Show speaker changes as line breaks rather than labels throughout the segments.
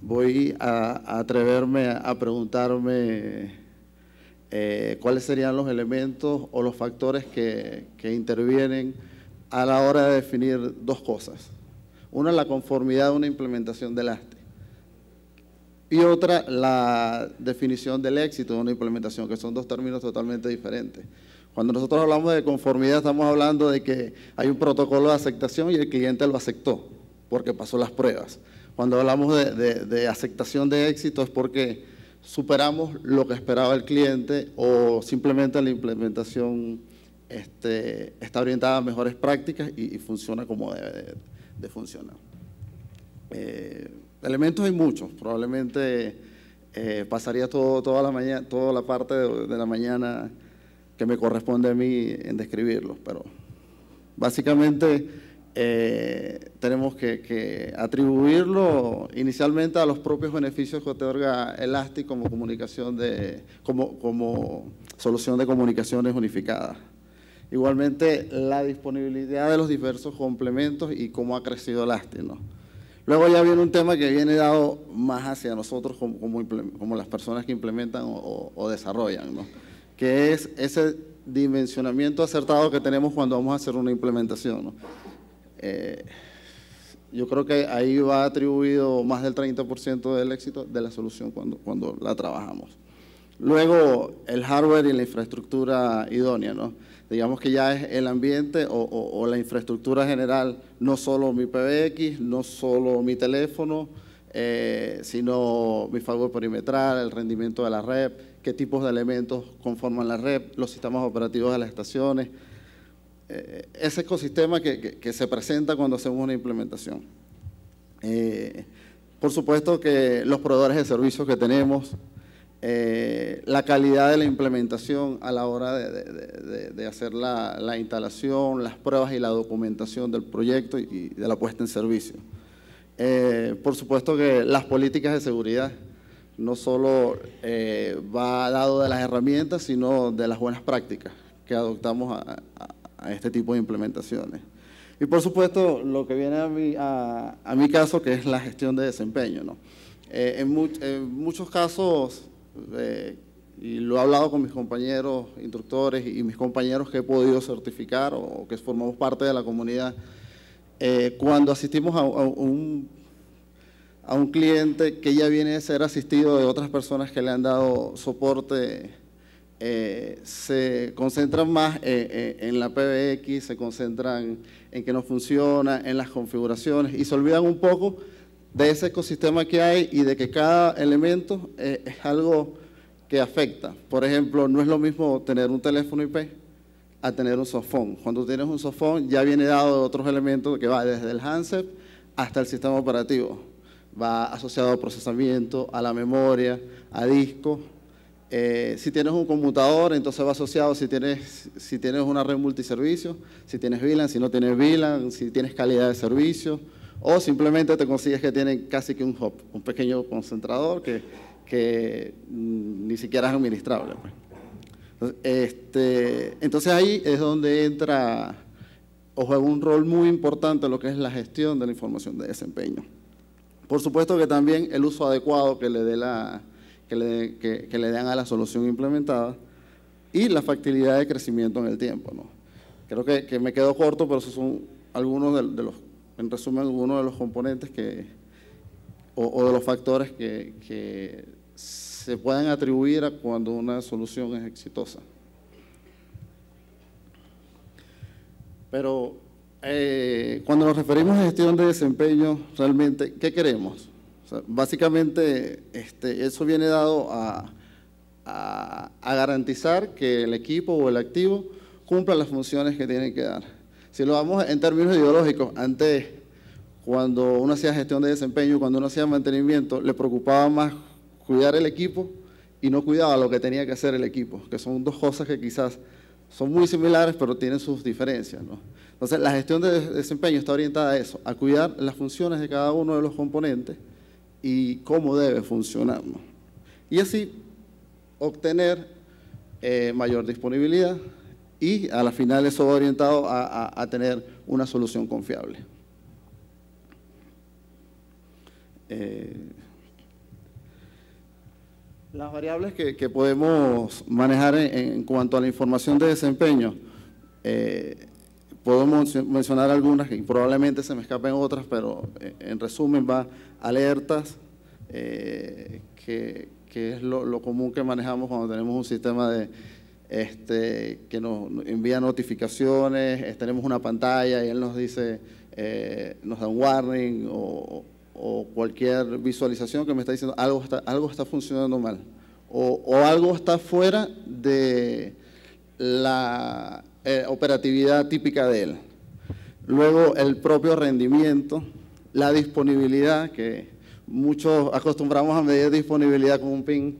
voy a atreverme a preguntarme cuáles serían los elementos o los factores que intervienen a la hora de definir dos cosas. Una, la conformidad de una implementación del ASTI. Y otra, la definición del éxito de una implementación, que son dos términos totalmente diferentes. Cuando nosotros hablamos de conformidad, estamos hablando de que hay un protocolo de aceptación y el cliente lo aceptó, porque pasó las pruebas. Cuando hablamos de aceptación de éxito es porque superamos lo que esperaba el cliente o simplemente la implementación está orientada a mejores prácticas y funciona como debe de funcionar. Elementos hay muchos, probablemente pasaría toda la parte de la mañana que me corresponde a mí en describirlos, pero básicamente tenemos que atribuirlo inicialmente a los propios beneficios que otorga el ASTI como como solución de comunicaciones unificadas. Igualmente, la disponibilidad de los diversos complementos y cómo ha crecido el ASTI, ¿no? Luego ya viene un tema que viene dado más hacia nosotros como las personas que implementan o desarrollan, ¿no? Que es ese dimensionamiento acertado que tenemos cuando vamos a hacer una implementación, ¿no? Yo creo que ahí va atribuido más del 30% del éxito de la solución cuando la trabajamos. Luego, el hardware y la infraestructura idónea, ¿no? Digamos que ya es el ambiente o la infraestructura general, no solo mi PBX, no solo mi teléfono, sino mi firewall perimetral, el rendimiento de la red, qué tipos de elementos conforman la red, los sistemas operativos de las estaciones, ese ecosistema que se presenta cuando hacemos una implementación. Por supuesto que los proveedores de servicios que tenemos, la calidad de la implementación a la hora de hacer la instalación, las pruebas y la documentación del proyecto y de la puesta en servicio. Por supuesto que las políticas de seguridad no solo va dado de las herramientas, sino de las buenas prácticas que adoptamos a este tipo de implementaciones. Y por supuesto, lo que viene a mi caso, que es la gestión de desempeño, ¿no? En muchos casos, y lo he hablado con mis compañeros instructores y mis compañeros que he podido certificar o que formamos parte de la comunidad, cuando asistimos a un cliente que ya viene a ser asistido de otras personas que le han dado soporte, se concentran más en la PBX, se concentran en que no funciona, en las configuraciones y se olvidan un poco de ese ecosistema que hay y de que cada elemento es algo que afecta. Por ejemplo, no es lo mismo tener un teléfono IP a tener un softphone. Cuando tienes un softphone ya viene dado de otros elementos que va desde el handset hasta el sistema operativo. Va asociado al procesamiento, a la memoria, a disco. Si tienes un computador, entonces va asociado si tienes una red multiservicio, si tienes VLAN, si no tienes VLAN, si tienes calidad de servicio, o simplemente te consigues que tienen casi que un hub, un pequeño concentrador que ni siquiera es administrable, pues. Entonces ahí es donde entra o juega un rol muy importante en lo que es la gestión de la información de desempeño. Por supuesto que también el uso adecuado que le den a la solución implementada y la factibilidad de crecimiento en el tiempo, ¿no? Creo que me quedo corto, pero esos son algunos de los, en resumen, algunos de los componentes o de los factores que se pueden atribuir a cuando una solución es exitosa. Pero cuando nos referimos a gestión de desempeño, realmente, ¿qué queremos? O sea, básicamente, eso viene dado a garantizar que el equipo o el activo cumpla las funciones que tiene que dar. Si lo vamos en términos ideológicos, antes, cuando uno hacía gestión de desempeño, cuando uno hacía mantenimiento, le preocupaba más cuidar el equipo y no cuidaba lo que tenía que hacer el equipo, que son dos cosas que quizás son muy similares, pero tienen sus diferencias, ¿no? Entonces, la gestión de desempeño está orientada a eso, a cuidar las funciones de cada uno de los componentes y cómo debe funcionar, ¿no? Y así obtener mayor disponibilidad y a la final eso va orientado a tener una solución confiable. Las variables que podemos manejar en cuanto a la información de desempeño, puedo mencionar algunas y probablemente se me escapen otras, pero en resumen va alertas, que es lo común que manejamos cuando tenemos un sistema que nos envía notificaciones, tenemos una pantalla y él nos dice, nos da un warning o cualquier visualización que me está diciendo algo está funcionando mal o algo está fuera de la operatividad típica de él. Luego el propio rendimiento, la disponibilidad, que muchos acostumbramos a medir disponibilidad con un ping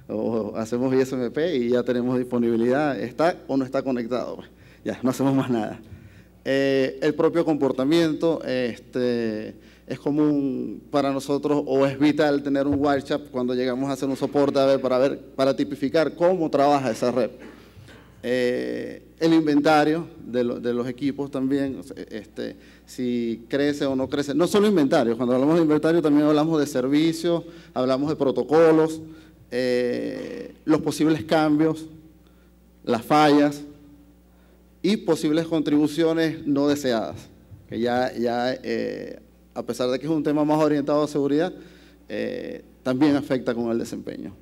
o hacemos ISMP y ya tenemos disponibilidad, está o no está conectado, pues, ya no hacemos más nada. El propio comportamiento, es común para nosotros o es vital tener un wiretap cuando llegamos a hacer un soporte para tipificar cómo trabaja esa red. El inventario de los equipos también, si crece o no crece, no solo inventario, cuando hablamos de inventario también hablamos de servicios, hablamos de protocolos, los posibles cambios, las fallas y posibles contribuciones no deseadas, que ya a pesar de que es un tema más orientado a seguridad, también afecta con el desempeño.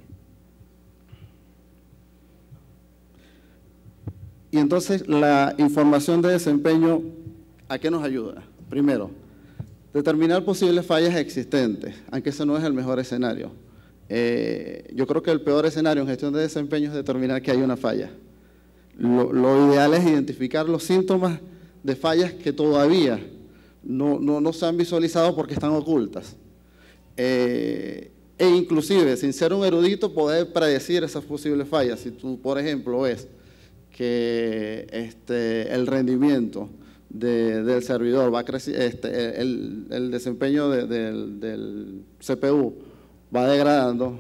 Y entonces la información de desempeño, ¿a qué nos ayuda? Primero, determinar posibles fallas existentes, aunque ese no es el mejor escenario. Yo creo que el peor escenario en gestión de desempeño es determinar que hay una falla. Lo ideal es identificar los síntomas de fallas que todavía no se han visualizado porque están ocultas. E inclusive, sin ser un erudito, poder predecir esas posibles fallas. Si tú, por ejemplo, ves que el rendimiento del servidor va a crecer, el desempeño del CPU va degradando,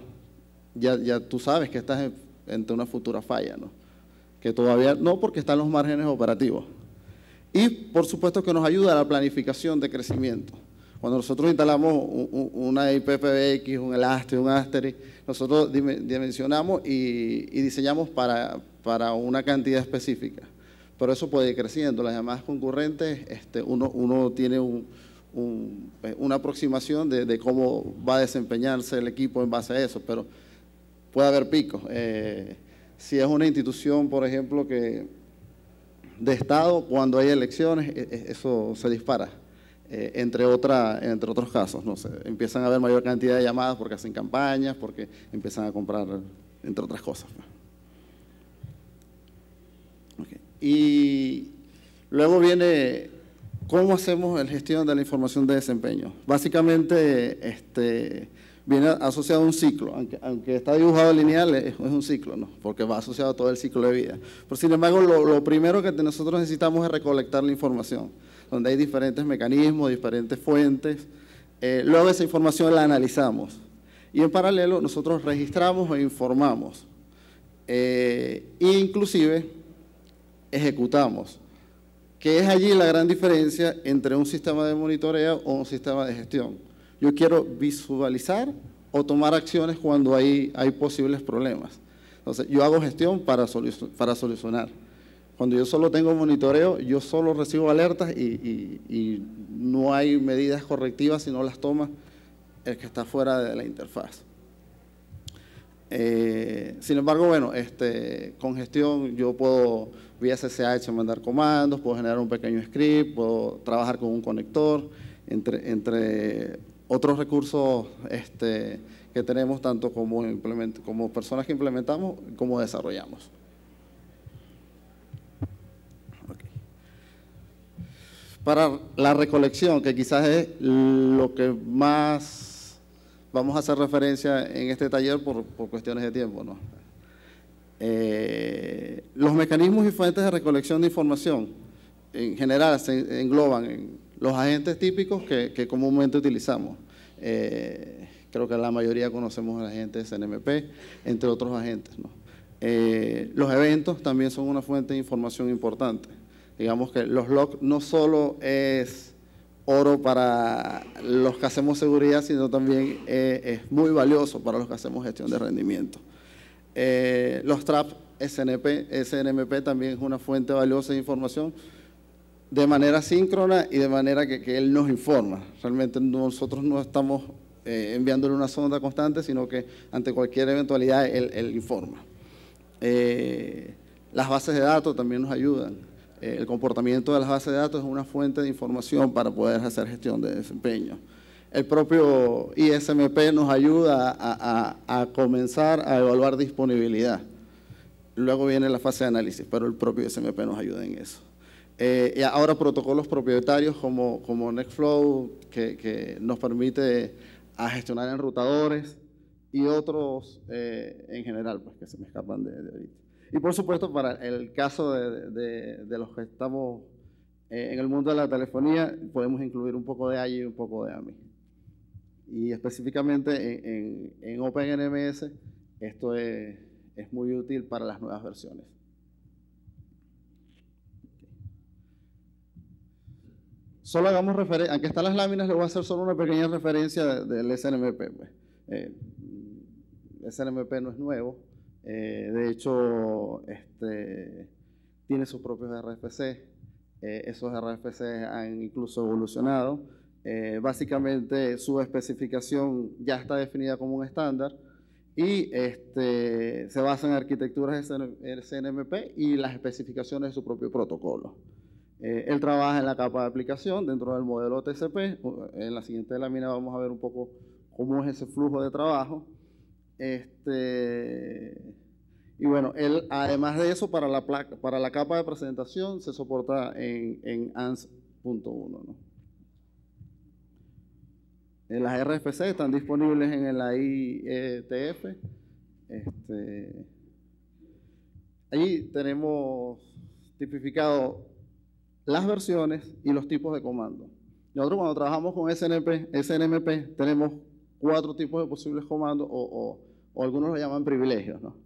ya tú sabes que estás ante una futura falla, ¿no? Que todavía no, porque están los márgenes operativos. Y por supuesto que nos ayuda a la planificación de crecimiento. Cuando nosotros instalamos una IPPBX, un Elastic, un Asterisk, nosotros dimensionamos y diseñamos para una cantidad específica. Pero eso puede ir creciendo. Las llamadas concurrentes, uno tiene una aproximación de cómo va a desempeñarse el equipo en base a eso, pero puede haber picos. Si es una institución, por ejemplo, de Estado, cuando hay elecciones, eso se dispara. Entre otros casos, no sé, empiezan a haber mayor cantidad de llamadas porque hacen campañas, porque empiezan a comprar, entre otras cosas. Okay. Y luego viene cómo hacemos la gestión de la información de desempeño. Básicamente, viene asociado a un ciclo, aunque está dibujado lineal, es un ciclo, ¿no? Porque va asociado a todo el ciclo de vida. Pero sin embargo, lo primero que nosotros necesitamos es recolectar la información, donde hay diferentes mecanismos, diferentes fuentes. Luego esa información la analizamos y en paralelo nosotros registramos e informamos. Inclusive ejecutamos, que es allí la gran diferencia entre un sistema de monitoreo o un sistema de gestión. Yo quiero visualizar o tomar acciones cuando hay posibles problemas. Entonces, yo hago gestión para solucionar. Cuando yo solo tengo monitoreo, yo solo recibo alertas y no hay medidas correctivas si no las toma el que está fuera de la interfaz. Sin embargo, bueno, con gestión yo puedo vía SSH mandar comandos, puedo generar un pequeño script, puedo trabajar con un conector, entre otros recursos que tenemos tanto como personas que implementamos como desarrollamos. Okay. Para la recolección, que quizás es lo que más vamos a hacer referencia en este taller por cuestiones de tiempo, ¿no? Los mecanismos y fuentes de recolección de información en general se engloban en los agentes típicos que comúnmente utilizamos. Creo que la mayoría conocemos el agente SNMP, entre otros agentes, ¿no? Los eventos también son una fuente de información importante. Digamos que los logs no solo es oro para los que hacemos seguridad, sino también es muy valioso para los que hacemos gestión de rendimiento. Los traps SNMP también es una fuente valiosa de información de manera síncrona y de manera que él nos informa. Realmente nosotros no estamos enviándole una sonda constante, sino que ante cualquier eventualidad él informa. Las bases de datos también nos ayudan. El comportamiento de las bases de datos es una fuente de información para poder hacer gestión de desempeño. El propio ISMP nos ayuda a comenzar a evaluar disponibilidad. Luego viene la fase de análisis, pero el propio ISMP nos ayuda en eso. Y ahora protocolos propietarios como Nextflow, que nos permite gestionar enrutadores y otros en general, pues que se me escapan de ahorita. Y por supuesto, para el caso de los que estamos en el mundo de la telefonía, podemos incluir un poco de AGI y un poco de AMI. Y específicamente en OpenNMS, esto es muy útil para las nuevas versiones. Solo hagamos referencia, aunque están las láminas, le voy a hacer solo una pequeña referencia del SNMP. El SNMP no es nuevo, de hecho tiene sus propios RFC, esos RFC han incluso evolucionado. Básicamente su especificación ya está definida como un estándar y se basa en arquitecturas SNMP y las especificaciones de su propio protocolo. Él trabaja en la capa de aplicación dentro del modelo TCP. En la siguiente lámina vamos a ver un poco cómo es ese flujo de trabajo. Y bueno, él, además de eso, para la capa de presentación se soporta en ANS.1, ¿no? Las RFC están disponibles en el IETF. Allí tenemos tipificado las versiones y los tipos de comando. Nosotros cuando trabajamos con SNMP tenemos 4 tipos de posibles comandos o algunos lo llaman privilegios, ¿no?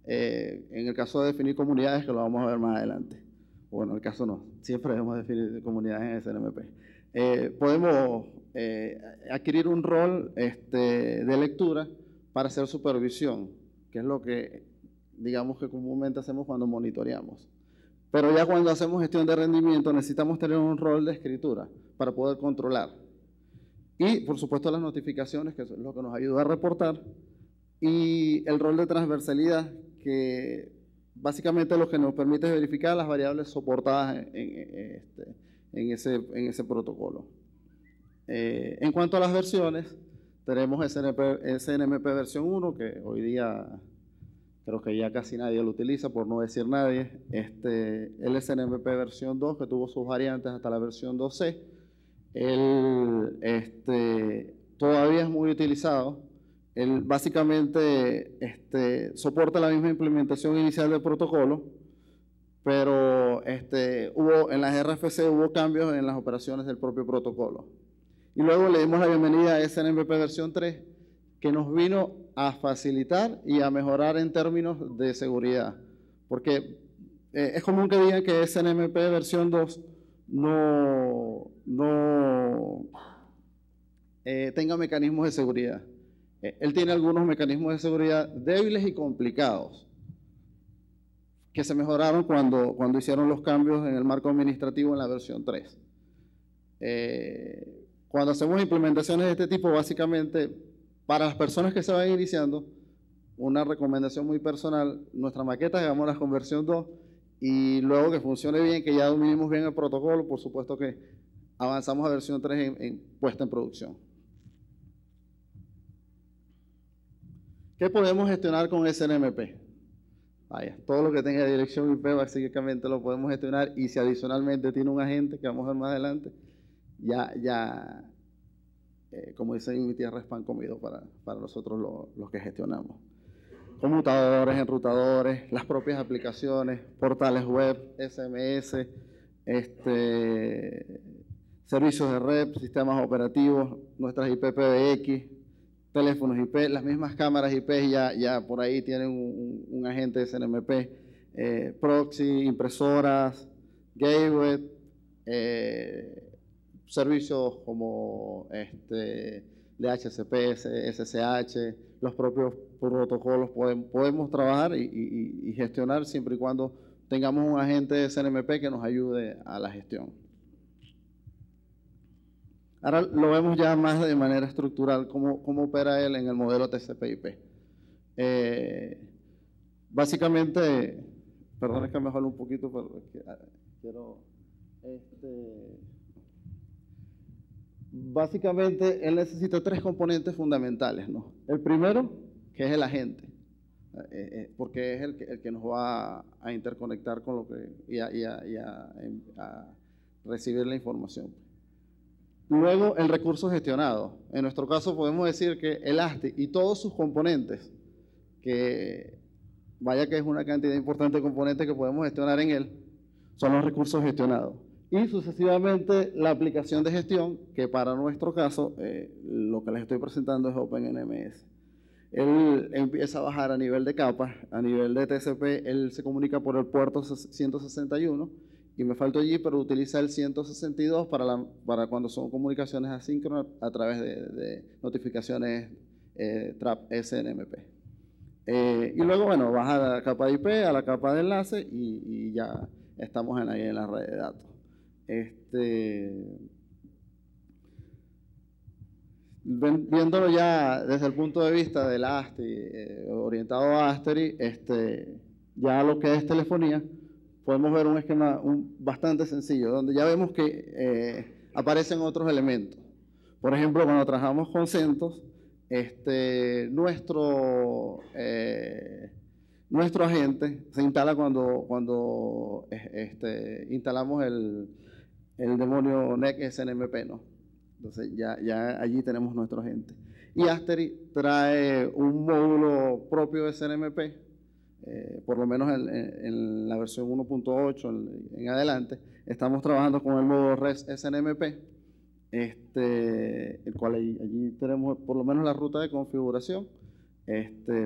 En el caso de definir comunidades, que lo vamos a ver más adelante. Bueno, en el caso no, siempre debemos definir comunidades en SNMP. Podemos adquirir un rol de lectura para hacer supervisión, que es lo que digamos que comúnmente hacemos cuando monitoreamos. Pero ya cuando hacemos gestión de rendimiento necesitamos tener un rol de escritura para poder controlar. Y, por supuesto, las notificaciones, que es lo que nos ayuda a reportar. Y el rol de transversalidad, que básicamente lo que nos permite es verificar las variables soportadas en ese protocolo. En cuanto a las versiones, tenemos SNMP versión 1, que hoy día creo que ya casi nadie lo utiliza, por no decir nadie. El SNMP versión 2, que tuvo sus variantes hasta la versión 2C. Todavía es muy utilizado. Él básicamente soporta la misma implementación inicial del protocolo, pero en las RFC hubo cambios en las operaciones del propio protocolo. Y luego le dimos la bienvenida a SNMP versión 3, que nos vino a facilitar y a mejorar en términos de seguridad. Porque es común que digan que SNMP versión 2 no tenga mecanismos de seguridad. Él tiene algunos mecanismos de seguridad débiles y complicados que se mejoraron cuando hicieron los cambios en el marco administrativo en la versión 3. Cuando hacemos implementaciones de este tipo, básicamente, para las personas que se van iniciando, una recomendación muy personal, nuestra maqueta hagámosla con versión 2 y luego que funcione bien, que ya dominemos bien el protocolo, por supuesto que avanzamos a versión 3 puesta en producción. ¿Qué podemos gestionar con SNMP? Vaya, todo lo que tenga dirección IP básicamente lo podemos gestionar y si adicionalmente tiene un agente, que vamos a ver más adelante, como dice en mi tierra, es pan comido para nosotros los que gestionamos. Conmutadores, enrutadores, las propias aplicaciones, portales web, SMS, servicios de red, sistemas operativos, nuestras IP PBX, teléfonos IP, las mismas cámaras IP ya por ahí tienen un agente de SNMP, proxy, impresoras, gateway, servicios como DHCP, SSH, los propios protocolos podemos trabajar y gestionar siempre y cuando tengamos un agente de CNMP que nos ayude a la gestión. Ahora lo vemos ya más de manera estructural, cómo opera él en el modelo TCP/IP. Básicamente, perdón, es que me jalo un poquito, pero quiero... Básicamente, él necesita tres componentes fundamentales, ¿no? El primero, que es el agente, porque es el que nos va a interconectar con lo que y a recibir la información. Luego, el recurso gestionado. En nuestro caso, podemos decir que el ASTI y todos sus componentes, que vaya que es una cantidad importante de componentes que podemos gestionar en él, son los recursos gestionados. Y sucesivamente la aplicación de gestión, que para nuestro caso, lo que les estoy presentando es OpenNMS. Él empieza a bajar a nivel de capas, a nivel de TCP, él se comunica por el puerto 161, y me faltó allí, pero utiliza el 162 para cuando son comunicaciones asíncronas a través de notificaciones TRAP SNMP. Y luego, bueno, baja a la capa de IP, a la capa de enlace y ya estamos ahí en la red de datos. Viéndolo ya desde el punto de vista del ASTI, orientado a ASTERI, ya lo que es telefonía, podemos ver un esquema bastante sencillo, donde ya vemos que aparecen otros elementos. Por ejemplo, cuando trabajamos con CentOS, nuestro agente se instala cuando instalamos el demonio NEC SNMP, ¿no? Entonces ya allí tenemos nuestro agente. Y ASTERI trae un módulo propio de SNMP, por lo menos en la versión 1.8 en adelante. Estamos trabajando con el módulo REST SNMP, el cual allí tenemos por lo menos la ruta de configuración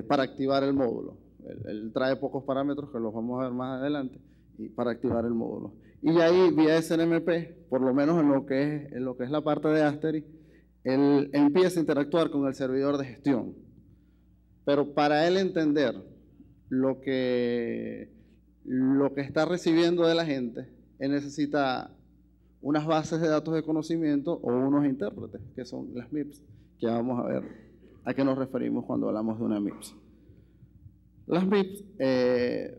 para activar el módulo. Él trae pocos parámetros que los vamos a ver más adelante y para activar el módulo. Y ahí vía SNMP, por lo menos en lo que es la parte de ASTERI, él empieza a interactuar con el servidor de gestión. Pero para él entender lo que está recibiendo de la gente, él necesita unas bases de datos de conocimiento o unos intérpretes, que son las MIPS, que vamos a ver a qué nos referimos cuando hablamos de una MIPS. Las MIPS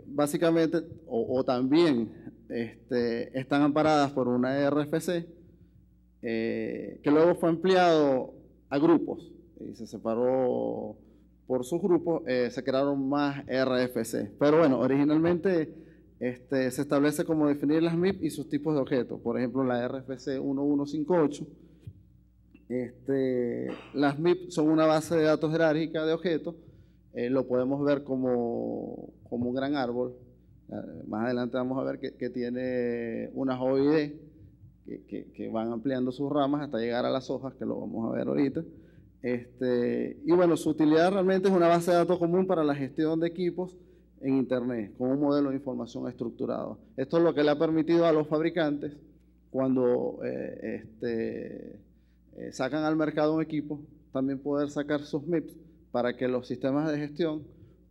básicamente, o también están amparadas por una RFC, que luego fue ampliado a grupos, y se separó por sus grupos, se crearon más RFC. Pero bueno, originalmente se establece cómo definir las MIPS y sus tipos de objetos. Por ejemplo, la RFC 1158. Las MIPS son una base de datos jerárquica de objetos. Lo podemos ver como un gran árbol. Más adelante vamos a ver que tiene unas OID que van ampliando sus ramas hasta llegar a las hojas, que lo vamos a ver ahorita. Y bueno, su utilidad realmente es una base de datos común para la gestión de equipos en Internet, con un modelo de información estructurado. Esto es lo que le ha permitido a los fabricantes, cuando sacan al mercado un equipo, también poder sacar sus MIPS para que los sistemas de gestión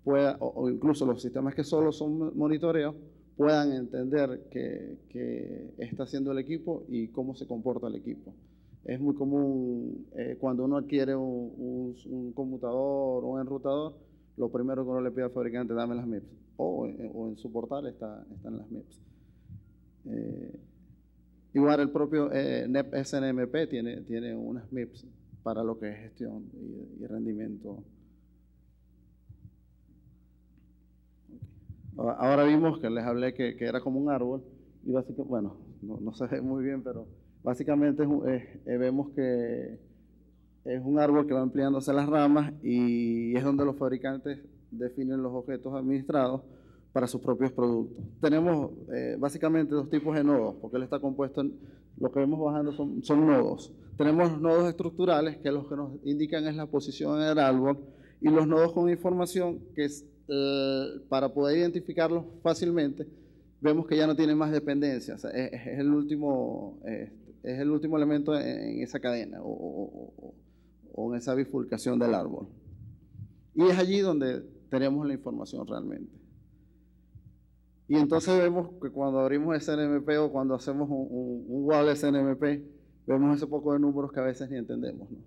puedan, o incluso los sistemas que solo son monitoreo, puedan entender qué está haciendo el equipo y cómo se comporta el equipo. Es muy común cuando uno adquiere un conmutador o un enrutador, lo primero que uno le pide al fabricante, dame las MIPS. O en su portal están las MIPS. Igual el propio NEP SNMP tiene unas MIPS para lo que es gestión y rendimiento. Ahora vimos que les hablé que era como un árbol, y básicamente, bueno, no se ve muy bien, pero básicamente vemos que es un árbol que va ampliándose las ramas y es donde los fabricantes definen los objetos administrados para sus propios productos. Tenemos básicamente dos tipos de nodos, porque él está compuesto lo que vemos bajando son nodos. Tenemos nodos estructurales, que los que nos indican es la posición en el árbol, y los nodos con información, que es para poder identificarlos fácilmente, vemos que ya no tienen más dependencias. Es el último es el último elemento en esa cadena o en esa bifurcación del árbol. Y es allí donde tenemos la información realmente. Y entonces vemos que cuando abrimos SNMP o cuando hacemos un wall SNMP, vemos ese poco de números que a veces ni entendemos, ¿no?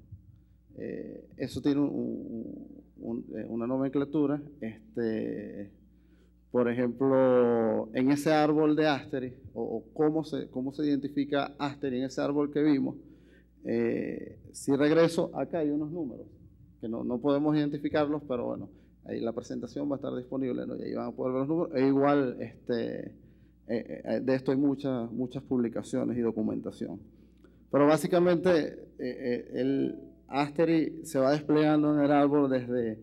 Eso tiene una nomenclatura. Por ejemplo, en ese árbol de Asterisk, o cómo se identifica Asterisk en ese árbol que vimos, si regreso, acá hay unos números, que no podemos identificarlos, pero bueno, ahí la presentación va a estar disponible, ¿no? Y ahí van a poder ver los números. E igual, de esto hay muchas publicaciones y documentación. Pero básicamente, el Asterisk se va desplegando en el árbol desde,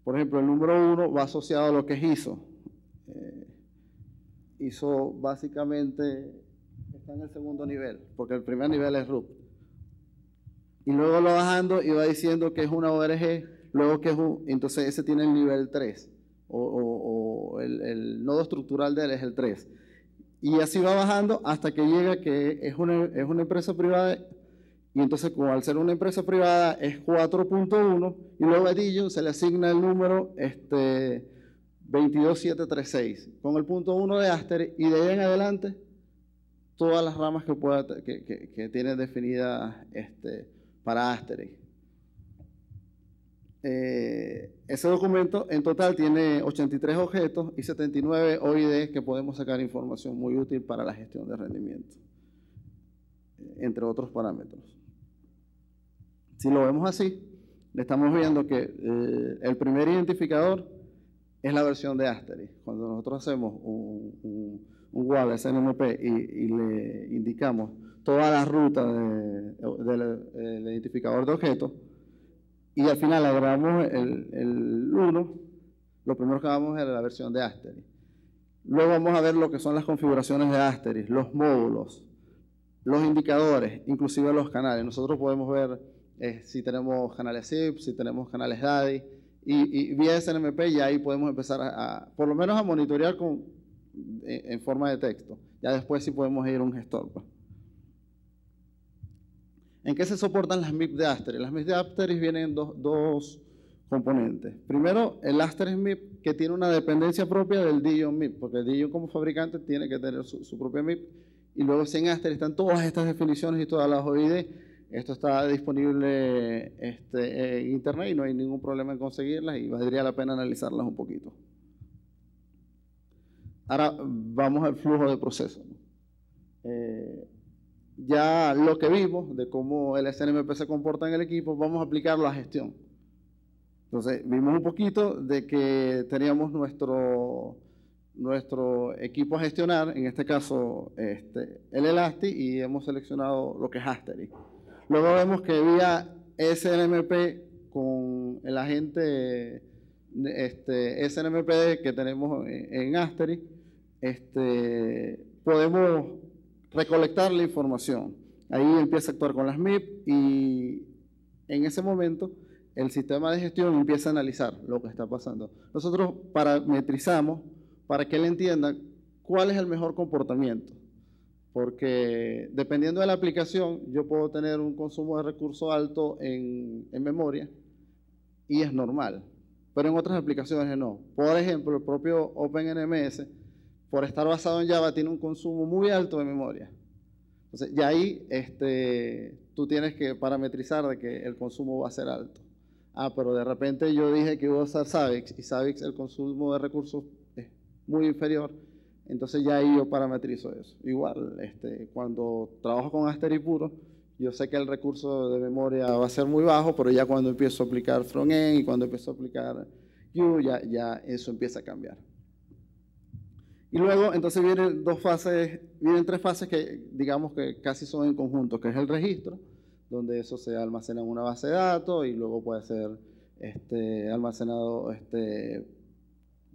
por ejemplo, el número 1 va asociado a lo que es ISO. ISO básicamente está en el segundo nivel, porque el primer nivel es root. Y luego lo bajando y va diciendo que es una ORG, luego que es entonces ese tiene el nivel 3, o el nodo estructural de él es el 3. Y así va bajando hasta que llega que es una empresa privada, y entonces como al ser una empresa privada es 4.1, y luego a Dillon se le asigna el número 22736, con el punto 1 de Asterisk, y de ahí en adelante todas las ramas que tiene definidas para Asterisk. Ese documento en total tiene 83 objetos y 79 OID que podemos sacar información muy útil para la gestión de rendimiento, entre otros parámetros. Si lo vemos así, le estamos viendo que el primer identificador es la versión de Asterisk. Cuando nosotros hacemos un wall SNMP y le indicamos toda la ruta del identificador de objetos, y al final agregamos el 1, lo primero que vamos a ver es la versión de Asterisk. Luego vamos a ver lo que son las configuraciones de Asterisk, los módulos, los indicadores, inclusive los canales. Nosotros podemos ver si tenemos canales zip, si tenemos canales DADI, y vía SNMP ya ahí podemos empezar por lo menos a monitorear en forma de texto. Ya después sí podemos ir a un gestor, pues. ¿En qué se soportan las MIP de Asterisk? Las MIP de Asterisk vienen en dos componentes. Primero, el Asterisk MIP, que tiene una dependencia propia del Dillon MIP, porque el Dillon como fabricante tiene que tener su propia MIP. Y luego, si en Asterisk están todas estas definiciones y todas las OID, esto está disponible en internet y no hay ningún problema en conseguirlas, y valdría la pena analizarlas un poquito. Ahora vamos al flujo de proceso. Ya lo que vimos de cómo el SNMP se comporta en el equipo, vamos a aplicarlo a gestión. Entonces, vimos un poquito de que teníamos nuestro equipo a gestionar, en este caso el Elastic, y hemos seleccionado lo que es Asterisk. Luego vemos que vía SNMP con el agente SNMPD que tenemos en Asterisk, podemos recolectar la información. Ahí empieza a actuar con las MIP y en ese momento el sistema de gestión empieza a analizar lo que está pasando. Nosotros parametrizamos para que él entienda cuál es el mejor comportamiento, porque dependiendo de la aplicación yo puedo tener un consumo de recursos alto en memoria y es normal, pero en otras aplicaciones no. Por ejemplo, el propio OpenNMS, por estar basado en Java, tiene un consumo muy alto de memoria. Entonces, ya ahí tú tienes que parametrizar de que el consumo va a ser alto. Pero de repente yo dije que iba a usar Zabbix, y Zabbix el consumo de recursos es muy inferior, entonces ya ahí yo parametrizo eso. Igual, cuando trabajo con Asterisk puro, yo sé que el recurso de memoria va a ser muy bajo, pero ya cuando empiezo a aplicar frontend y cuando empiezo a aplicar Vue, ya eso empieza a cambiar. Y luego, entonces vienen tres fases que digamos que casi son en conjunto, que es el registro, donde eso se almacena en una base de datos y luego puede ser almacenado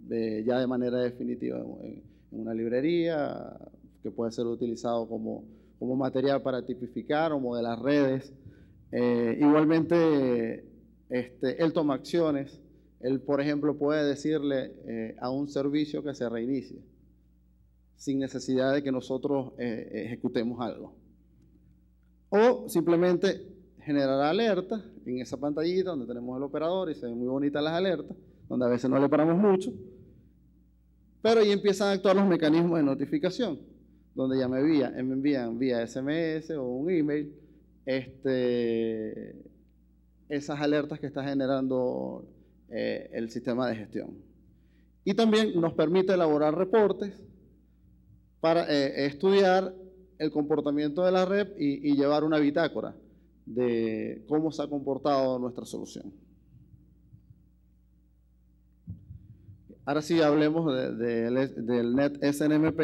ya de manera definitiva en una librería, que puede ser utilizado como material para tipificar o modelar redes. Igualmente, él toma acciones. Él, por ejemplo, puede decirle a un servicio que se reinicie, sin necesidad de que nosotros ejecutemos algo. o simplemente generar alertas en esa pantallita donde tenemos el operador y se ven muy bonitas las alertas, donde a veces no le paramos mucho, pero ahí empiezan a actuar los mecanismos de notificación, donde ya me envían vía SMS o un email esas alertas que está generando el sistema de gestión. Y también nos permite elaborar reportes para estudiar el comportamiento de la red y llevar una bitácora de cómo se ha comportado nuestra solución. Ahora sí hablemos del NetSNMP,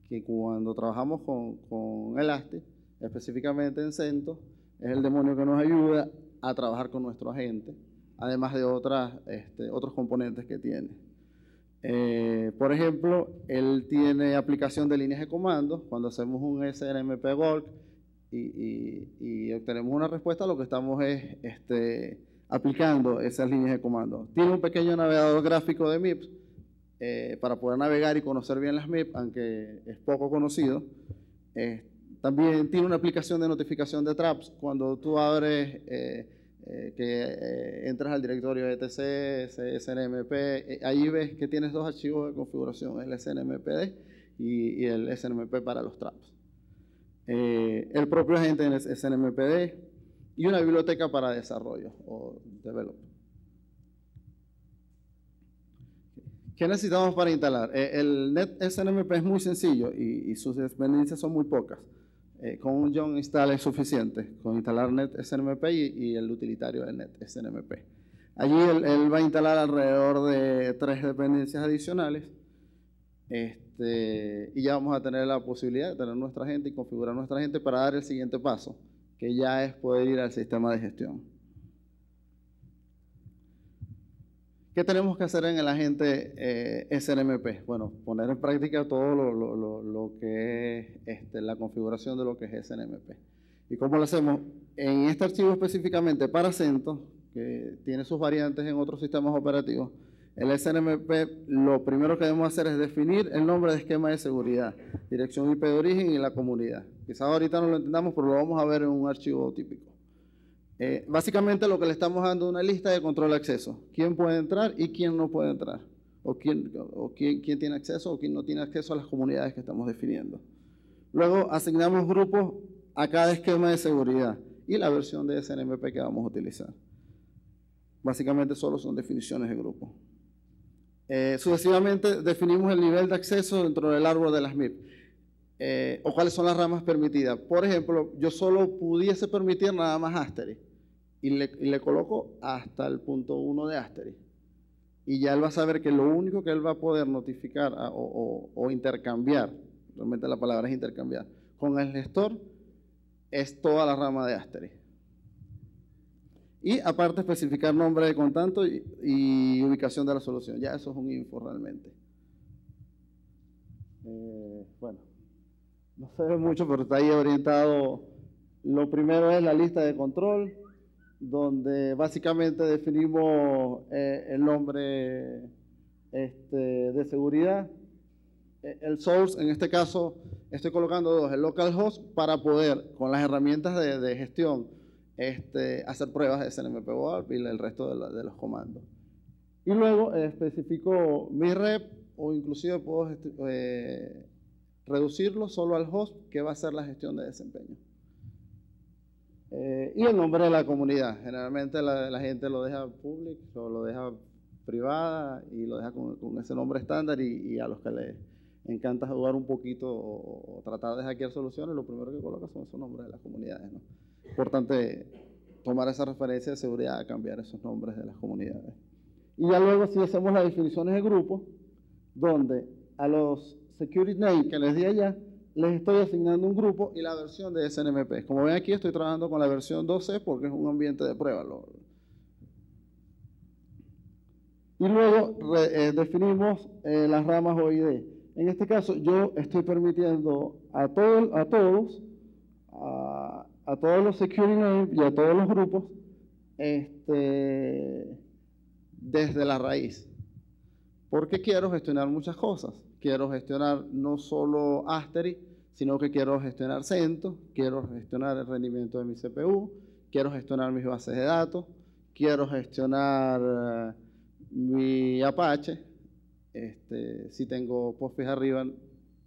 que cuando trabajamos con Elastic, específicamente en CentOS, es el demonio que nos ayuda a trabajar con nuestro agente, además de otros componentes que tiene. Por ejemplo, él tiene aplicación de líneas de comandos. Cuando hacemos un SNMP Bulk y obtenemos una respuesta, lo que estamos es aplicando esas líneas de comando. Tiene un pequeño navegador gráfico de MIPS para poder navegar y conocer bien las MIPS, aunque es poco conocido. También tiene una aplicación de notificación de traps. Cuando tú abres, entras al directorio etc, SNMP, ahí ves que tienes dos archivos de configuración, el SNMPD y el SNMP para los traps. El propio agente en el SNMPD y una biblioteca para desarrollo o develop. ¿Qué necesitamos para instalar? El NetSNMP es muy sencillo y sus dependencias son muy pocas. Con un John install es suficiente, con instalar NetSNMP y el utilitario de NetSNMP. Allí él va a instalar alrededor de 3 dependencias adicionales y ya vamos a tener la posibilidad de tener nuestra agente y configurar nuestra agente para dar el siguiente paso, que ya es poder ir al sistema de gestión. ¿Qué tenemos que hacer en el agente SNMP? Bueno, poner en práctica todo lo que es la configuración de lo que es SNMP. ¿Y cómo lo hacemos? En este archivo específicamente para CentOS, que tiene sus variantes en otros sistemas operativos, el SNMP lo primero que debemos hacer es definir el nombre de esquema de seguridad, dirección IP de origen y la comunidad. Quizás ahorita no lo entendamos, pero lo vamos a ver en un archivo típico. Básicamente lo que le estamos dando es una lista de control de acceso. ¿Quién puede entrar y quién no puede entrar? O quién tiene acceso o quién no tiene acceso a las comunidades que estamos definiendo. Luego asignamos grupos a cada esquema de seguridad y la versión de SNMP que vamos a utilizar. Básicamente solo son definiciones de grupo. Sucesivamente definimos el nivel de acceso dentro del árbol de las MIP. O cuáles son las ramas permitidas. Por ejemplo, yo solo pudiese permitir nada más asterisk y le coloco hasta el punto 1 de asterisk. Y ya él va a saber que lo único que él va a poder notificar o intercambiar, realmente la palabra es intercambiar, con el gestor es toda la rama de asterisk. Y aparte especificar nombre de contacto y ubicación de la solución. Ya eso es un info realmente. Bueno. No se ve mucho, pero está ahí orientado. Lo primero es la lista de control, donde básicamente definimos el nombre de seguridad. El source, en este caso, estoy colocando dos, el localhost, para poder, con las herramientas de gestión, hacer pruebas de SNMP Bulk y el resto de los comandos. Y luego especifico mi rep, o inclusive puedo reducirlo solo al host que va a hacer la gestión de desempeño. Y el nombre de la comunidad. Generalmente la gente lo deja public o lo deja privada y lo deja con ese nombre estándar y a los que les encanta jugar un poquito o tratar de hackear soluciones, lo primero que coloca son esos nombres de las comunidades, ¿no? Importante tomar esa referencia de seguridad a cambiar esos nombres de las comunidades. Y ya luego si hacemos las definiciones de grupo, donde a los security name que les di allá, les estoy asignando un grupo y la versión de SNMP. Como ven aquí, estoy trabajando con la versión 12 porque es un ambiente de prueba. Y luego definimos las ramas OID. En este caso, yo estoy permitiendo a todos los security names y a todos los grupos desde la raíz. Porque quiero gestionar muchas cosas. Quiero gestionar no solo asterisk, sino que quiero gestionar CentOS, quiero gestionar el rendimiento de mi CPU, quiero gestionar mis bases de datos, quiero gestionar mi Apache. Si tengo Postfix arriba,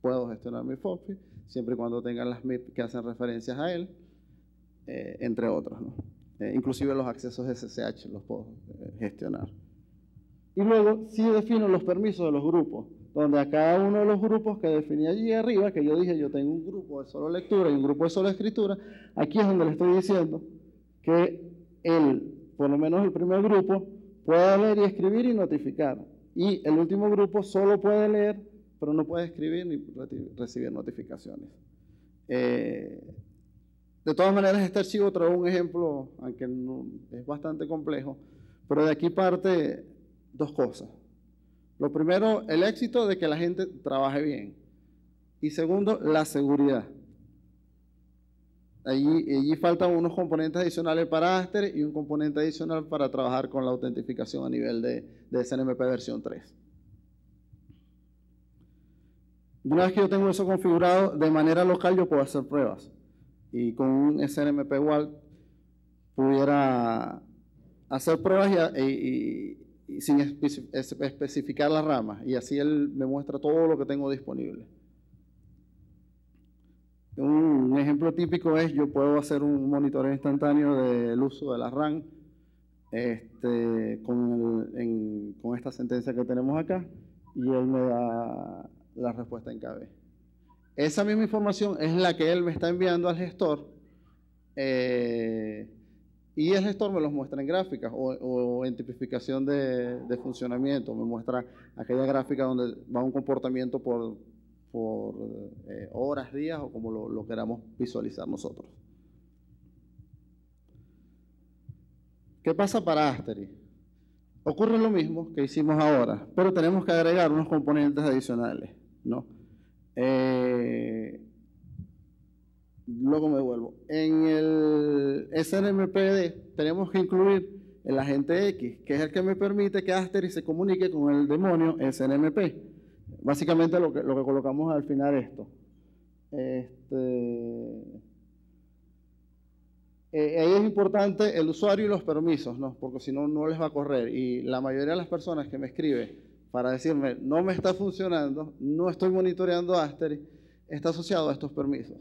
puedo gestionar mi Postfix, siempre y cuando tengan las MIP que hacen referencias a él, entre otros, ¿no? Inclusive los accesos SSH los puedo gestionar. Y luego sí defino los permisos de los grupos, donde a cada uno de los grupos que definí allí arriba, que yo dije, yo tengo un grupo de solo lectura y un grupo de solo escritura, aquí es donde le estoy diciendo que él, por lo menos el primer grupo, puede leer y escribir y notificar. Y el último grupo solo puede leer, pero no puede escribir ni recibir notificaciones. De todas maneras, este archivo trae un ejemplo, aunque no, es bastante complejo, pero de aquí parte dos cosas. Lo primero, el éxito de que la gente trabaje bien. Y segundo, la seguridad. Allí faltan unos componentes adicionales para Aster y un componente adicional para trabajar con la autentificación a nivel de SNMP versión 3. Una vez que yo tengo eso configurado, de manera local yo puedo hacer pruebas. Y con un SNMP Walk pudiera hacer pruebas y sin especificar las ramas. Y así él me muestra todo lo que tengo disponible. Un ejemplo típico es, yo puedo hacer un monitoreo instantáneo del uso de la RAM con esta sentencia que tenemos acá, y él me da la respuesta en KB. Esa misma información es la que él me está enviando al gestor, y el gestor me los muestra en gráficas o en tipificación de funcionamiento. Me muestra aquella gráfica donde va un comportamiento por horas, días o como lo queramos visualizar nosotros. ¿Qué pasa para Aster? Ocurre lo mismo que hicimos ahora, pero tenemos que agregar unos componentes adicionales, ¿no? Luego me vuelvo. En el SNMPD tenemos que incluir el agente X, que es el que me permite que Aster se comunique con el demonio SNMP. Básicamente lo que colocamos al final esto. Ahí es importante el usuario y los permisos, ¿no? Porque si no, no les va a correr. Y la mayoría de las personas que me escriben para decirme, no me está funcionando, no estoy monitoreando Aster, está asociado a estos permisos.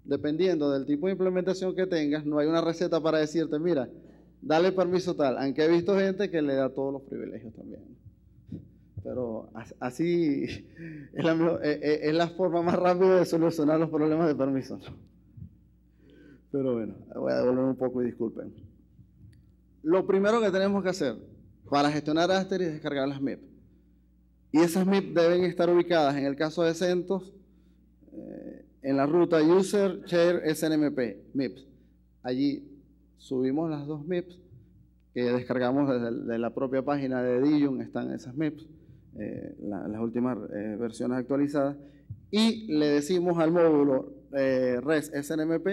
Dependiendo del tipo de implementación que tengas, no hay una receta para decirte, mira, dale permiso tal, aunque he visto gente que le da todos los privilegios también. Pero así es la forma más rápida de solucionar los problemas de permiso, ¿no? Pero bueno, voy a devolver un poco y disculpen. Lo primero que tenemos que hacer para gestionar Aster es descargar las MIP. Y esas MIP deben estar ubicadas, en el caso de CentOS, en la ruta User Share SNMP MIPS. Allí subimos las dos MIPS que descargamos desde la propia página de Dijon, están esas MIPS, las últimas versiones actualizadas, y le decimos al módulo res SNMP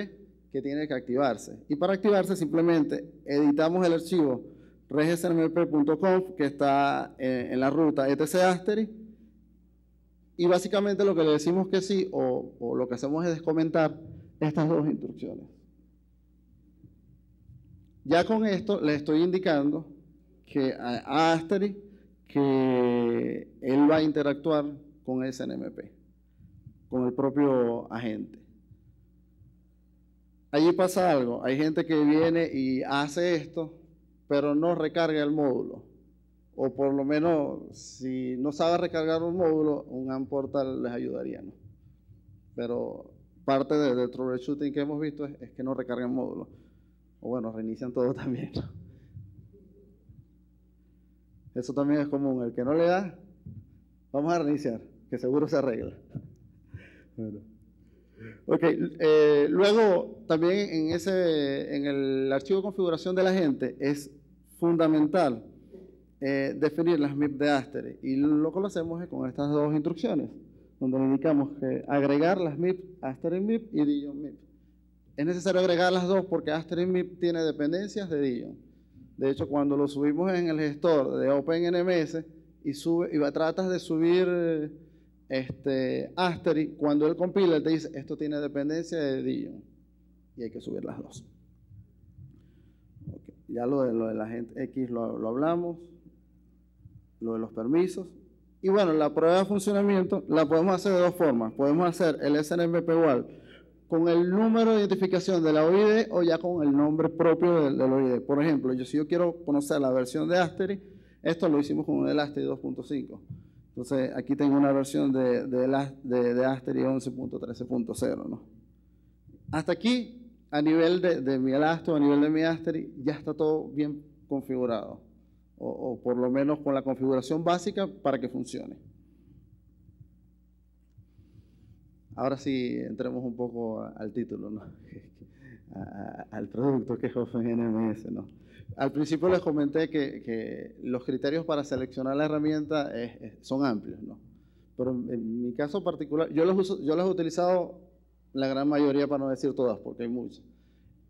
que tiene que activarse. Y para activarse simplemente editamos el archivo resSNMP.conf que está en la ruta etc y básicamente lo que le decimos que sí o lo que hacemos es descomentar estas dos instrucciones. Ya con esto le estoy indicando que a Aster que él va a interactuar con SNMP, con el propio agente. Allí pasa algo, hay gente que viene y hace esto, pero no recarga el módulo. O por lo menos, si no sabe recargar un módulo, un ARM Portal les ayudaría, ¿no? Pero parte del troubleshooting que hemos visto es que no recargan módulos. O bueno, reinician todo también, ¿no? Eso también es común. El que no le da, vamos a reiniciar, que seguro se arregla. Bueno. Ok, luego también en el archivo de configuración de la gente es fundamental definir las MIP de Aster, y lo que lo hacemos es con estas dos instrucciones, donde le indicamos que agregar las MIP, Aster MIP y Dijon MIP. Es necesario agregar las dos porque Aster MIP tiene dependencias de Dijon. De hecho, cuando lo subimos en el gestor de OpenNMS y tratas de subir Astery, cuando él compila, él te dice, esto tiene dependencia de Dijon, y hay que subir las dos. Okay. Ya lo de la agente X lo hablamos, lo de los permisos. Y bueno, la prueba de funcionamiento la podemos hacer de dos formas. Podemos hacer el SNMP igual con el número de identificación de la OID o ya con el nombre propio del OID. Por ejemplo, si yo quiero conocer la versión de Astery, esto lo hicimos con el Astery 2.5. Entonces, aquí tengo una versión de Astery 11.13.0, ¿no? Hasta aquí, a nivel de mi Elasto, a nivel de mi Astery, ya está todo bien configurado. O por lo menos con la configuración básica para que funcione. Ahora sí, entremos un poco al título, ¿no? Al producto que es OpenNMS, ¿no? Al principio les comenté que los criterios para seleccionar la herramienta son amplios, ¿no? Pero en mi caso particular, yo los he utilizado la gran mayoría, para no decir todas, porque hay muchas.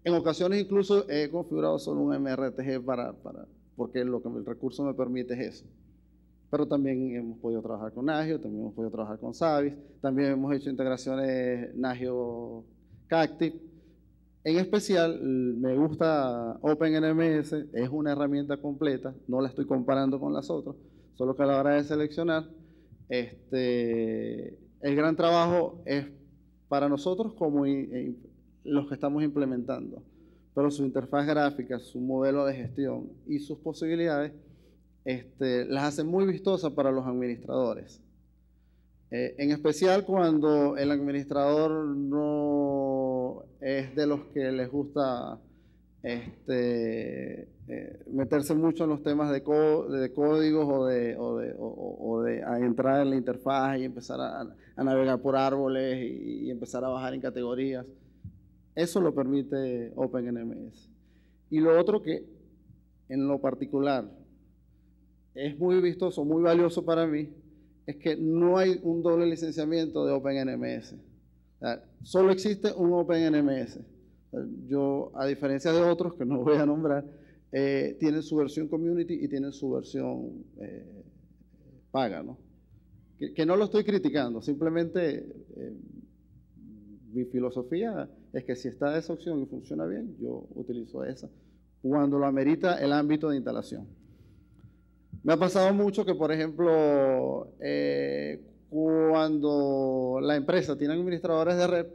En ocasiones incluso he configurado solo un MRTG porque lo que el recurso me permite es eso. Pero también hemos podido trabajar con Nagio, también hemos podido trabajar con Zavis, también hemos hecho integraciones Nagio-Cactive. En especial, me gusta OpenNMS, es una herramienta completa, no la estoy comparando con las otras, solo que a la hora de seleccionar, el gran trabajo es para nosotros como los que estamos implementando, pero su interfaz gráfica, su modelo de gestión y sus posibilidades las hacen muy vistosas para los administradores. En especial cuando el administrador no es de los que les gusta meterse mucho en los temas de códigos o de entrar en la interfaz y empezar a navegar por árboles y empezar a bajar en categorías. Eso lo permite OpenNMS. Y lo otro que, en lo particular, es muy vistoso, muy valioso para mí, es que no hay un doble licenciamiento de OpenNMS. O sea, solo existe un OpenNMS. Yo, a diferencia de otros, que no voy a nombrar, tienen su versión community y tienen su versión paga, ¿no? Que no lo estoy criticando, simplemente mi filosofía es que si está esa opción y funciona bien, yo utilizo esa cuando lo amerita el ámbito de instalación. Me ha pasado mucho que, por ejemplo, cuando la empresa tiene administradores de red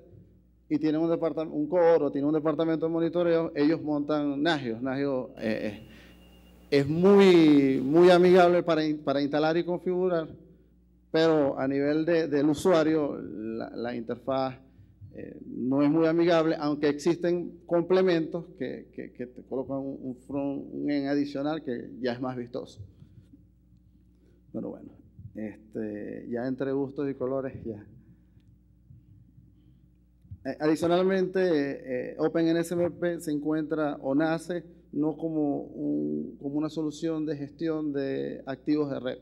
y tiene un core o tiene un departamento de monitoreo, ellos montan Nagio. Nagio es muy amigable para instalar y configurar, pero a nivel del usuario, la interfaz no es muy amigable, aunque existen complementos que te colocan un front-end adicional que ya es más vistoso. Bueno, ya entre gustos y colores ya. Adicionalmente, OpenNSMP se encuentra o nace no como una solución de gestión de activos de red,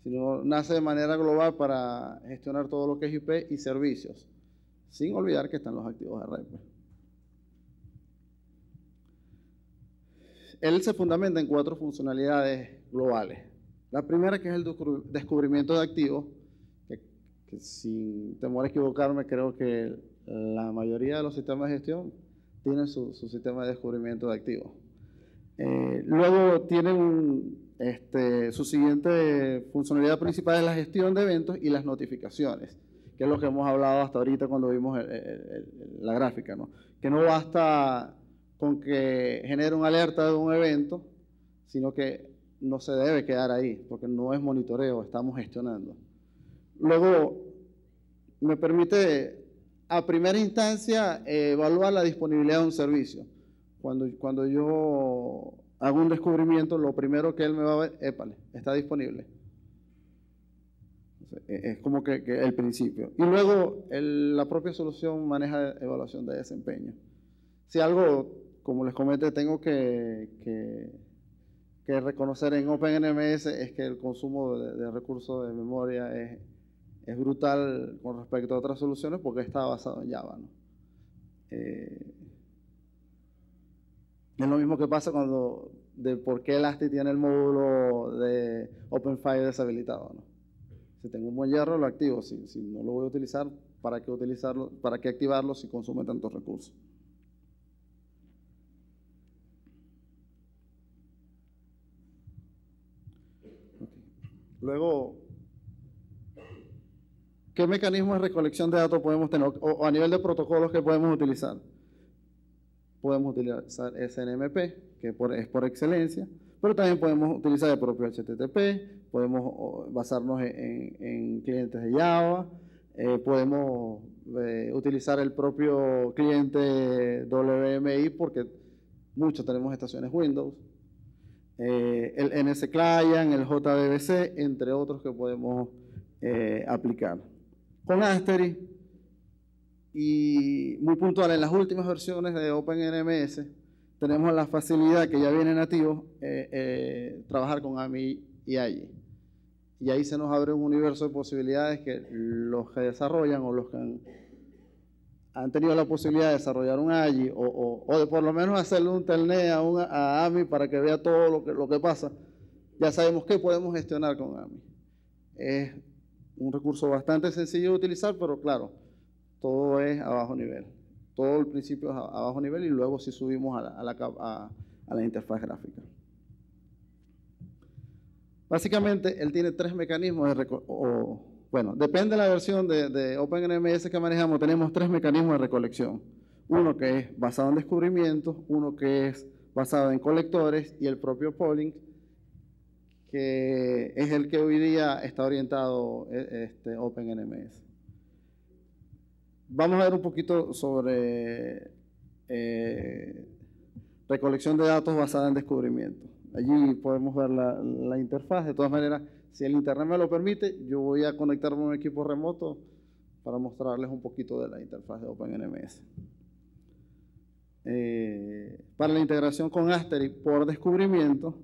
sino nace de manera global para gestionar todo lo que es IP y servicios, sin olvidar que están los activos de red. Él se fundamenta en 4 funcionalidades globales. La primera, que es el descubrimiento de activos, que sin temor a equivocarme, creo que la mayoría de los sistemas de gestión tienen su sistema de descubrimiento de activos. Luego tienen su siguiente funcionalidad principal es la gestión de eventos y las notificaciones, que es lo que hemos hablado hasta ahorita cuando vimos la gráfica, ¿no? Que no basta con que genere una alerta de un evento, sino que no se debe quedar ahí, porque no es monitoreo, estamos gestionando. Luego, me permite, a primera instancia, evaluar la disponibilidad de un servicio. Cuando yo hago un descubrimiento, lo primero que él me va a ver, épale, está disponible. Es como que el principio. Y luego, la propia solución maneja evaluación de desempeño. Si algo, como les comenté, tengo que reconocer en OpenNMS es que el consumo de recursos de memoria es brutal con respecto a otras soluciones porque está basado en Java, ¿no? Es lo mismo que pasa de por qué Elastic tiene el módulo de OpenFire deshabilitado, ¿no? Si tengo un buen hierro, lo activo. Si no lo voy a utilizar, ¿para qué utilizarlo? ¿Para qué activarlo si consume tantos recursos? Luego, ¿qué mecanismos de recolección de datos podemos tener? O a nivel de protocolos que podemos utilizar. Podemos utilizar SNMP, que es por excelencia, pero también podemos utilizar el propio HTTP, podemos basarnos en clientes de Java, podemos utilizar el propio cliente WMI, porque muchos tenemos estaciones Windows, el NS Client, el JDBC, entre otros que podemos aplicar. Con Asterisk, y muy puntual, en las últimas versiones de OpenNMS, tenemos la facilidad que ya viene nativo, trabajar con AMI y AGI. Y ahí se nos abre un universo de posibilidades que los que desarrollan o los que han tenido la posibilidad de desarrollar un AGI o de por lo menos hacerle un telnet a AMI para que vea todo lo que pasa, ya sabemos qué podemos gestionar con AMI. Es un recurso bastante sencillo de utilizar, pero claro, todo es a bajo nivel. Todo el principio es a bajo nivel y luego sí subimos a la interfaz gráfica. Básicamente, él tiene tres mecanismos bueno, depende de la versión de OpenNMS que manejamos, tenemos tres mecanismos de recolección. Uno que es basado en descubrimientos, uno que es basado en colectores y el propio polling, que es el que hoy día está orientado OpenNMS. Vamos a ver un poquito sobre recolección de datos basada en descubrimiento. Allí podemos ver la interfaz. De todas maneras, si el internet me lo permite, yo voy a conectarme a un equipo remoto para mostrarles un poquito de la interfaz de OpenNMS. Para la integración con Asterisk por descubrimiento,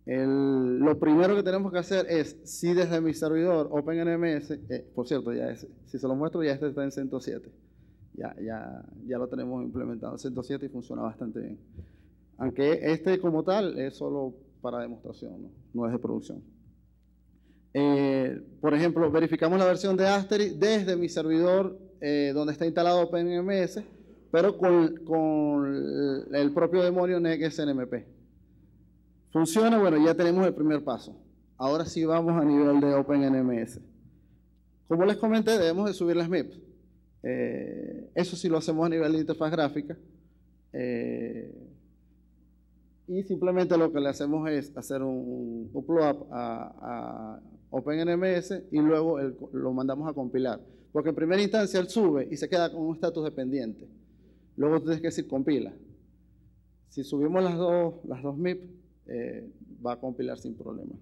lo primero que tenemos que hacer es, si desde mi servidor OpenNMS, por cierto, si se lo muestro, ya está en CentOS 7. Ya lo tenemos implementado en CentOS 7 y funciona bastante bien. Aunque como tal es solo para demostración, no es de producción. Por ejemplo, verificamos la versión de Asterisk desde mi servidor donde está instalado OpenNMS, pero con el propio demonio NextSNMP. ¿Funciona? Bueno, ya tenemos el primer paso. Ahora sí vamos a nivel de OpenNMS. Como les comenté, debemos de subir las MIPS. Eso sí lo hacemos a nivel de interfaz gráfica. Y simplemente lo que le hacemos es hacer un upload a OpenNMS y luego lo mandamos a compilar. Porque en primera instancia él sube y se queda con un estatus dependiente. Luego tienes que decir compila. Si subimos las dos MIP, va a compilar sin problema.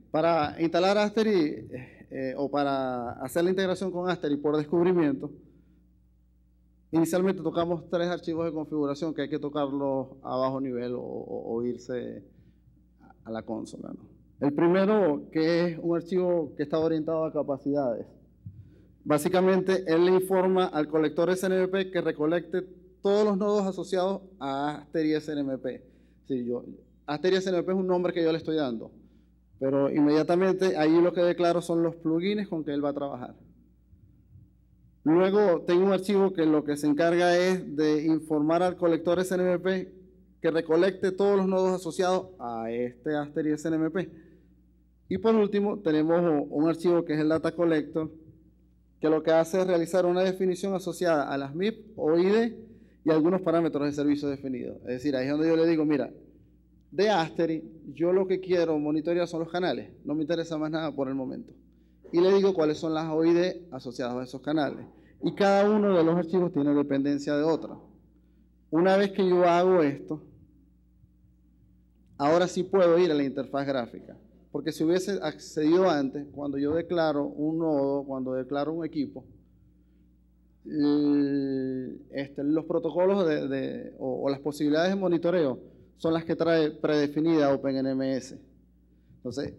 Para instalar Asterisk o para hacer la integración con Asterisk por descubrimiento, inicialmente tocamos 3 archivos de configuración que hay que tocarlos a bajo nivel o irse a la consola, ¿no? El primero, que es un archivo que está orientado a capacidades. Básicamente, él le informa al colector SNMP que recolecte todos los nodos asociados a Asterisk SNMP. Sí, Asterisk SNMP es un nombre que yo le estoy dando, pero inmediatamente ahí lo que declaro son los plugins con que él va a trabajar. Luego tengo un archivo que lo que se encarga es de informar al colector SNMP que recolecte todos los nodos asociados a este Asterisk SNMP. Y por último tenemos un archivo que es el Data Collector, que lo que hace es realizar una definición asociada a las MIP, OID y algunos parámetros de servicio definidos. Es decir, ahí es donde yo le digo, mira, de Asterisk, yo lo que quiero monitorear son los canales, no me interesa más nada por el momento. Y le digo cuáles son las OID asociadas a esos canales. Y cada uno de los archivos tiene dependencia de otra. Una vez que yo hago esto, ahora sí puedo ir a la interfaz gráfica. Porque si hubiese accedido antes, cuando yo declaro un nodo, cuando declaro un equipo, los protocolos o las posibilidades de monitoreo son las que trae predefinida OpenNMS. Entonces,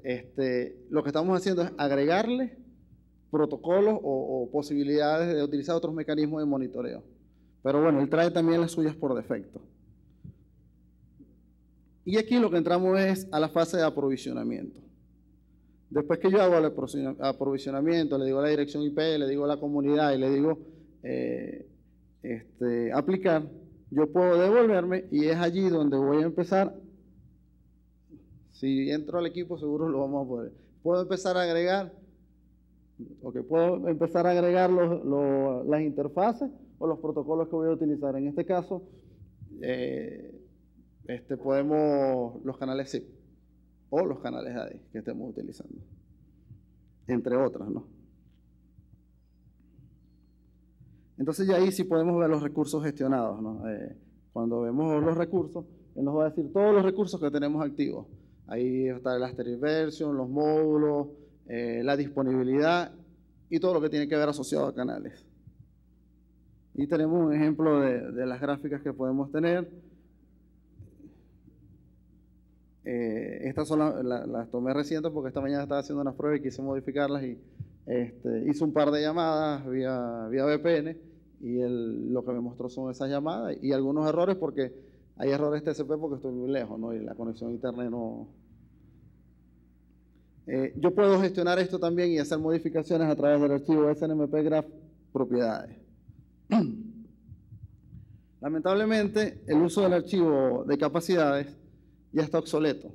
lo que estamos haciendo es agregarle protocolos o posibilidades de utilizar otros mecanismos de monitoreo. Pero bueno, él trae también las suyas por defecto. Y aquí lo que entramos es a la fase de aprovisionamiento. Después que yo hago el aprovisionamiento, le digo a la dirección IP, le digo a la comunidad y le digo aplicar, yo puedo devolverme y es allí donde voy a empezar. Si entro al equipo seguro lo vamos a poder. Puedo empezar a agregar, las interfaces o los protocolos que voy a utilizar. En este caso, podemos los canales SIP o los canales AD que estemos utilizando, entre otras, ¿no? Entonces ya ahí sí podemos ver los recursos gestionados, ¿no? Cuando vemos los recursos, él nos va a decir todos los recursos que tenemos activos. Ahí está el asterisk version, los módulos, la disponibilidad y todo lo que tiene que ver asociado a canales. Y tenemos un ejemplo de las gráficas que podemos tener. Estas son las tomé recientes porque esta mañana estaba haciendo unas pruebas y quise modificarlas y hice un par de llamadas vía VPN y lo que me mostró son esas llamadas y algunos errores porque hay errores TCP porque estoy muy lejos, ¿no? Y la conexión a internet no. Yo puedo gestionar esto también y hacer modificaciones a través del archivo SNMP Graph propiedades. Lamentablemente, el uso del archivo de capacidades ya está obsoleto.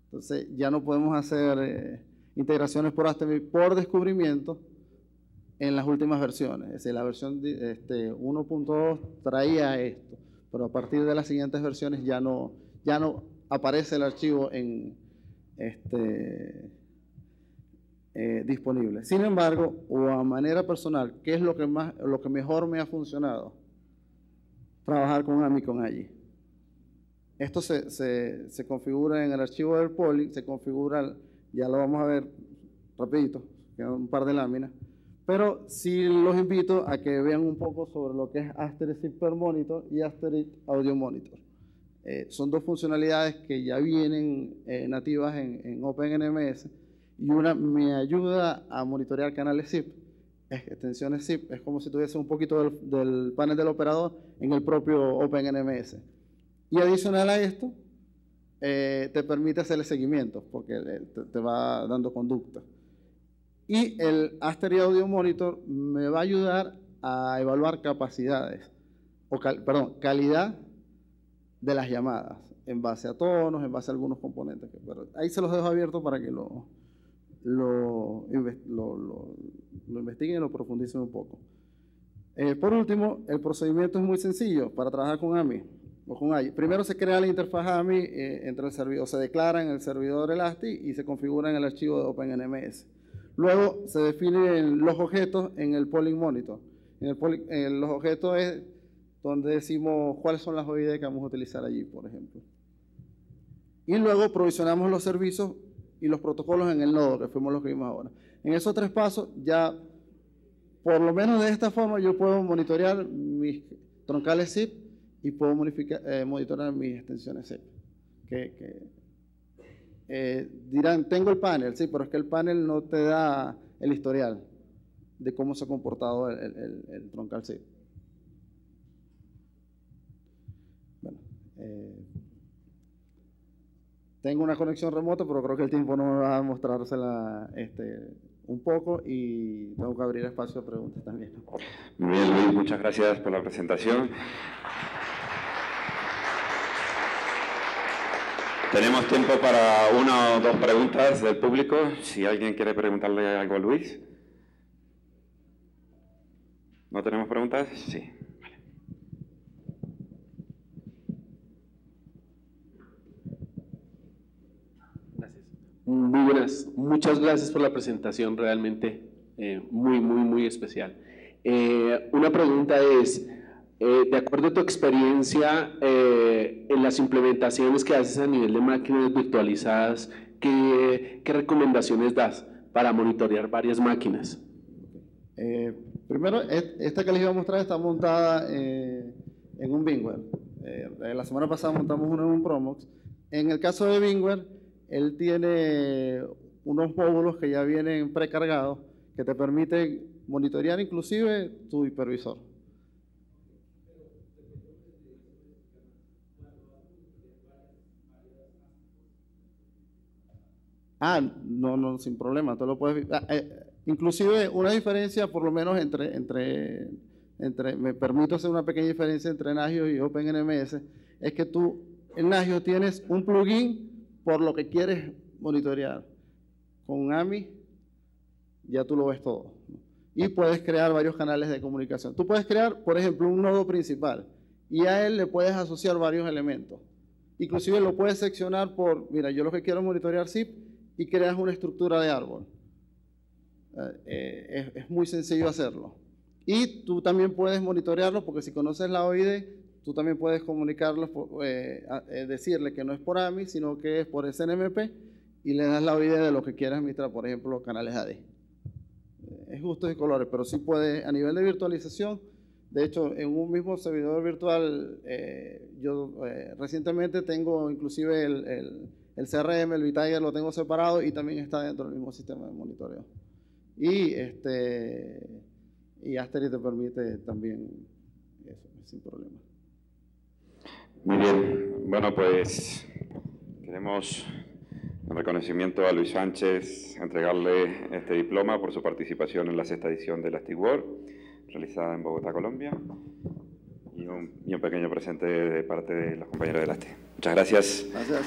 Entonces, ya no podemos hacer integraciones por ASTEMI por descubrimiento en las últimas versiones. Es decir, la versión 1.2 traía esto, pero a partir de las siguientes versiones ya no aparece el archivo en disponible. Sin embargo, o a manera personal, ¿qué es lo que mejor me ha funcionado? Trabajar con AMI con allí. Esto se configura en el archivo del polling, se configura, ya lo vamos a ver rapidito, quedan un par de láminas, pero sí los invito a que vean un poco sobre lo que es Asterisk Per Monitor y Asterisk Audio Monitor. Son dos funcionalidades que ya vienen nativas en OpenNMS y una me ayuda a monitorear canales SIP, extensiones SIP, es como si tuviese un poquito del panel del operador en el propio OpenNMS. Y adicional a esto, te permite hacerle seguimiento, porque te va dando conducta. Y el Asterisk Audio Monitor me va a ayudar a evaluar capacidades, calidad de las llamadas, en base a tonos, en base a algunos componentes. Ahí se los dejo abiertos para que lo investiguen y lo profundicen un poco. Por último, el procedimiento es muy sencillo para trabajar con AMI. Primero se crea la interfaz AMI entre el servidor, se declara en el servidor Elastic y se configura en el archivo de OpenNMS. Luego se definen los objetos en el polling monitor. Los objetos es donde decimos cuáles son las OID que vamos a utilizar allí, por ejemplo. Y luego provisionamos los servicios y los protocolos en el nodo, que fuimos los que vimos ahora. En esos tres pasos, ya por lo menos de esta forma yo puedo monitorear mis troncales SIP y puedo monitorear mis extensiones SIP. Dirán, tengo el panel, sí, pero es que el panel no te da el historial de cómo se ha comportado el troncal SIP. Bueno, tengo una conexión remota, pero creo que el tiempo no me va a mostrársela un poco y tengo que abrir espacio a preguntas también.
Muy bien, Luis, muchas gracias por la presentación. Tenemos tiempo para una o dos preguntas del público. Si alguien quiere preguntarle algo a Luis. ¿No tenemos preguntas? Sí. Vale.
Gracias. Muy buenas. Muchas gracias por la presentación, realmente muy especial. Una pregunta es, de acuerdo a tu experiencia en las implementaciones que haces a nivel de máquinas virtualizadas, ¿qué recomendaciones das para monitorear varias máquinas?
Primero, esta que les iba a mostrar está montada en un VMware. La semana pasada montamos uno en un Promox. En el caso de VMware, él tiene unos módulos que ya vienen precargados que te permiten monitorear inclusive tu hipervisor. Ah, no, sin problema, tú lo puedes... inclusive una diferencia, por lo menos me permito hacer una pequeña diferencia entre Nagios y OpenNMS, es que tú en Nagios tienes un plugin por lo que quieres monitorear. Con AMI ya tú lo ves todo. Y puedes crear varios canales de comunicación. Tú puedes crear, por ejemplo, un nodo principal y a él le puedes asociar varios elementos. Inclusive lo puedes seccionar por, mira, yo lo que quiero es monitorear zip y creas una estructura de árbol. Es muy sencillo hacerlo. Y tú también puedes monitorearlo porque si conoces la OID, tú también puedes comunicarlo, decirle que no es por AMI, sino que es por SNMP y le das la OID de lo que quieras administrar, por ejemplo, los canales AD. Es gustos y colores, pero sí puede, a nivel de virtualización, de hecho, en un mismo servidor virtual, yo recientemente tengo inclusive el CRM, el vTiger lo tengo separado y también está dentro del mismo sistema de monitoreo. Y Asterix te permite también eso, sin problema.
Muy bien. Bueno, pues queremos, en reconocimiento a Luis Sánchez, entregarle este diploma por su participación en la 6ª edición de Elastic World, realizada en Bogotá, Colombia, y un pequeño presente de parte de los compañeros de Elastic. Muchas gracias.
Gracias.